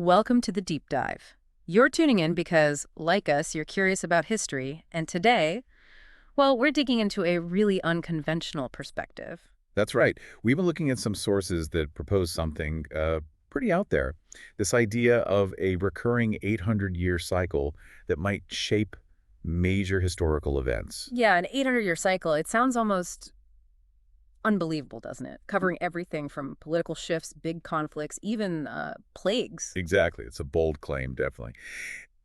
Welcome to the deep dive. You're tuning in because, like us, you're curious about history, and today, well, we're digging into a really unconventional perspective. That's right. We've been looking at some sources that propose something pretty out there. This idea of a recurring 800-year cycle that might shape major historical events. Yeah, an 800-year cycle, it sounds almost unbelievable, doesn't it? Covering everything from political shifts, big conflicts, even plagues. Exactly. It's a bold claim, definitely.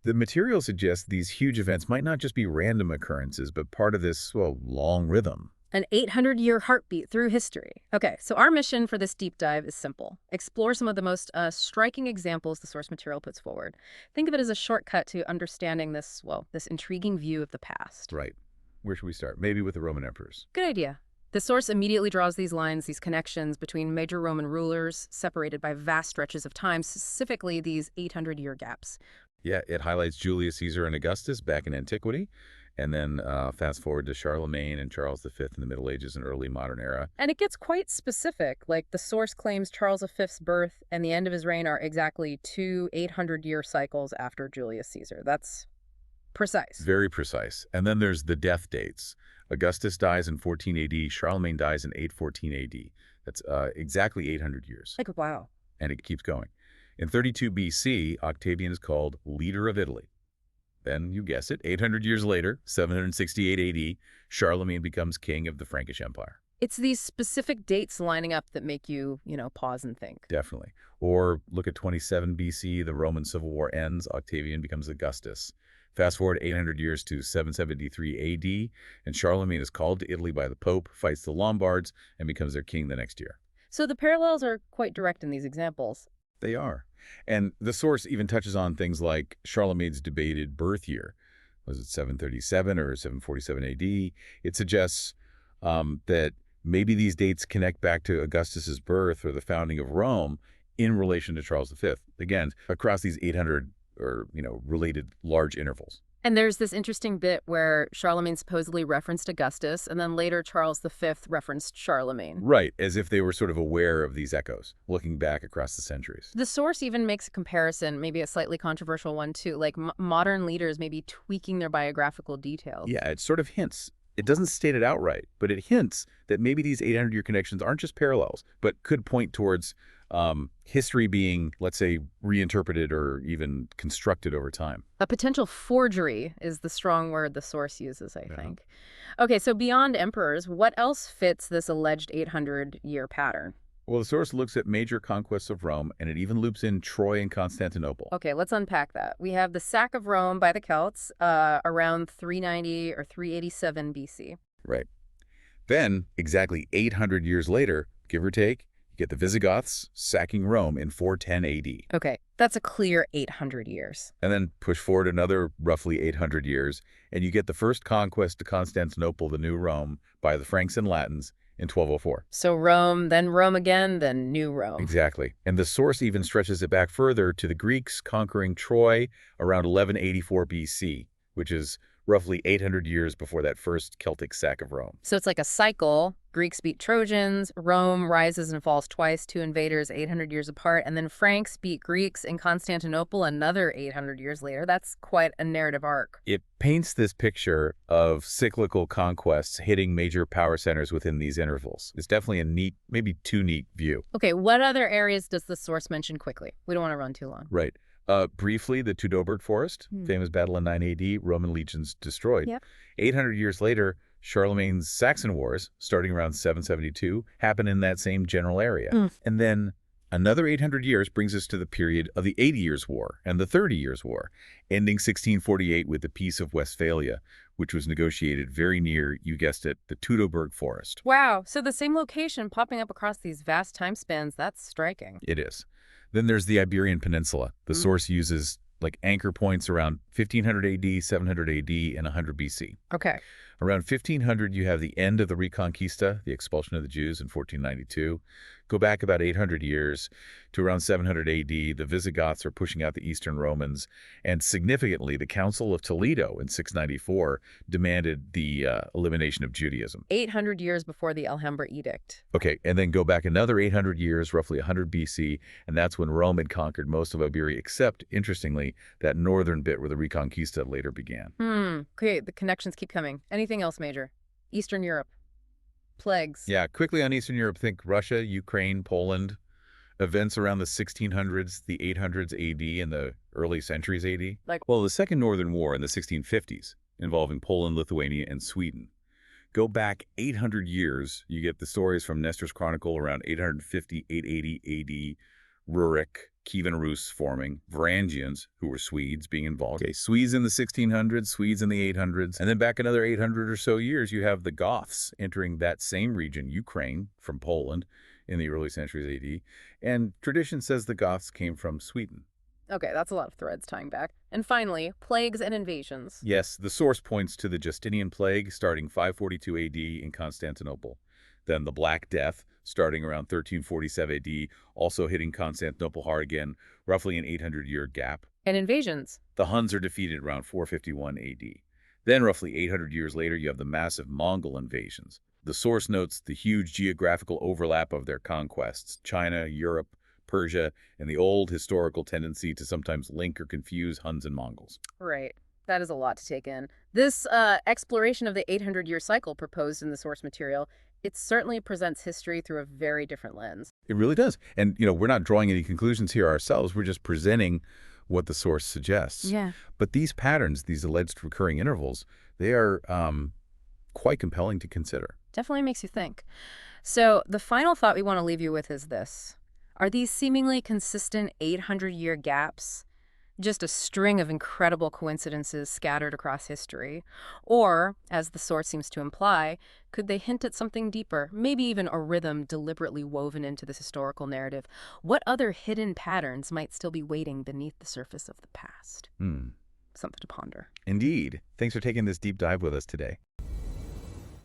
The material suggests these huge events might not just be random occurrences, but part of this, well, long rhythm. An 800-year heartbeat through history. Okay, so our mission for this deep dive is simple. Explore some of the most striking examples the source material puts forward. Think of it as a shortcut to understanding this, well, this intriguing view of the past. Right. Where should we start? Maybe with the Roman emperors. Good idea. The source immediately draws these lines, these connections between major Roman rulers separated by vast stretches of time, specifically these 800-year gaps. Yeah, it highlights Julius Caesar and Augustus back in antiquity, and then fast forward to Charlemagne and Charles V in the Middle Ages and early modern era. And it gets quite specific, like the source claims Charles V's birth and the end of his reign are exactly two 800-year cycles after Julius Caesar. That's precise. Very precise. And then there's the death dates. Augustus dies in 14 AD, Charlemagne dies in 814 AD. That's exactly 800 years. Like, wow. And it keeps going. In 32 BC, Octavian is called leader of Italy. Then, you guess it, 800 years later, 768 AD, Charlemagne becomes king of the Frankish Empire. It's these specific dates lining up that make you, pause and think. Definitely. Or look at 27 BC, the Roman Civil War ends, Octavian becomes Augustus. Fast forward 800 years to 773 AD, and Charlemagne is called to Italy by the Pope, fights the Lombards, and becomes their king the next year. So the parallels are quite direct in these examples. They are. And the source even touches on things like Charlemagne's debated birth year. Was it 737 or 747 AD? It suggests that maybe these dates connect back to Augustus's birth or the founding of Rome in relation to Charles V. Again, across these 800 or, related large intervals. And there's this interesting bit where Charlemagne supposedly referenced Augustus, and then later Charles V referenced Charlemagne. Right, as if they were sort of aware of these echoes, looking back across the centuries. The source even makes a comparison, maybe a slightly controversial one too, like modern leaders maybe tweaking their biographical details. Yeah, it sort of hints. It doesn't state it outright, but it hints that maybe these 800-year connections aren't just parallels, but could point towards history being, let's say, reinterpreted or even constructed over time. A potential forgery is the strong word the source uses, I think. Okay, so beyond emperors, what else fits this alleged 800-year pattern? Well, the source looks at major conquests of Rome, and it even loops in Troy and Constantinople. Okay, let's unpack that. We have the sack of Rome by the Celts around 390 or 387 BC. Right. Then, exactly 800 years later, give or take, you get the Visigoths sacking Rome in 410 AD. Okay, that's a clear 800 years. And then push forward another roughly 800 years, and you get the first conquest to Constantinople, the new Rome, by the Franks and Latins in 1204. So Rome again, then New Rome. Exactly. And the source even stretches it back further to the Greeks conquering Troy around 1184 BC, which is roughly 800 years before that first Celtic sack of Rome. So it's like a cycle. Greeks beat Trojans, Rome rises and falls twice, two invaders 800 years apart, and then Franks beat Greeks in Constantinople another 800 years later. That's quite a narrative arc. It paints this picture of cyclical conquests hitting major power centers within these intervals. It's definitely a neat, maybe too neat view. Okay, what other areas does the source mention quickly? We don't want to run too long. Right. Briefly, the Teutoburg Forest, famous battle in 9 AD, Roman legions destroyed. Yep. 800 years later, Charlemagne's Saxon Wars, starting around 772, happen in that same general area. And then another 800 years brings us to the period of the 80 Years' War and the 30 Years' War, ending 1648 with the Peace of Westphalia, which was negotiated very near, you guessed it, the Teutoburg Forest. Wow, so the same location popping up across these vast time spans, that's striking. It is. Then there's the Iberian Peninsula. The source uses like anchor points around 1500 AD, 700 AD, and 100 BC. Okay. Around 1500, you have the end of the Reconquista, the expulsion of the Jews in 1492. Go back about 800 years to around 700 AD. The Visigoths are pushing out the Eastern Romans. And significantly, the Council of Toledo in 694 demanded the elimination of Judaism. 800 years before the Alhambra Edict. Okay, and then go back another 800 years, roughly 100 BC, and that's when Rome had conquered most of Iberia, except, interestingly, that northern bit where the Reconquista later began. Okay, the connections keep coming. Anything else major? Eastern Europe. Plagues. Yeah, quickly on Eastern Europe, think Russia, Ukraine, Poland. Events around the 1600s, the 800s AD, and the early centuries AD. Well, the Second Northern War in the 1650s, involving Poland, Lithuania, and Sweden. Go back 800 years, you get the stories from Nestor's Chronicle around 850, 880 AD, Rurik, Kievan Rus forming, Varangians, who were Swedes, being involved. Okay, Swedes in the 1600s, Swedes in the 800s, and then back another 800 or so years, you have the Goths entering that same region, Ukraine, from Poland, in the early centuries AD, and tradition says the Goths came from Sweden. Okay, that's a lot of threads tying back. And finally, plagues and invasions. Yes, the source points to the Justinian plague starting 542 AD in Constantinople. Then the Black Death, starting around 1347 AD, also hitting Constantinople hard again, roughly an 800-year gap. And invasions. The Huns are defeated around 451 AD. Then, roughly 800 years later, you have the massive Mongol invasions. The source notes the huge geographical overlap of their conquests, China, Europe, Persia, and the old historical tendency to sometimes link or confuse Huns and Mongols. Right. That is a lot to take in. This exploration of the 800-year cycle proposed in the source material, it certainly presents history through a very different lens. It really does. And, we're not drawing any conclusions here ourselves. We're just presenting what the source suggests. Yeah. But these patterns, these alleged recurring intervals, they are quite compelling to consider. Definitely makes you think. So the final thought we want to leave you with is this. Are these seemingly consistent 800-year gaps just a string of incredible coincidences scattered across history? Or, as the source seems to imply, could they hint at something deeper, maybe even a rhythm deliberately woven into this historical narrative? What other hidden patterns might still be waiting beneath the surface of the past? Something to ponder. Indeed. Thanks for taking this deep dive with us today.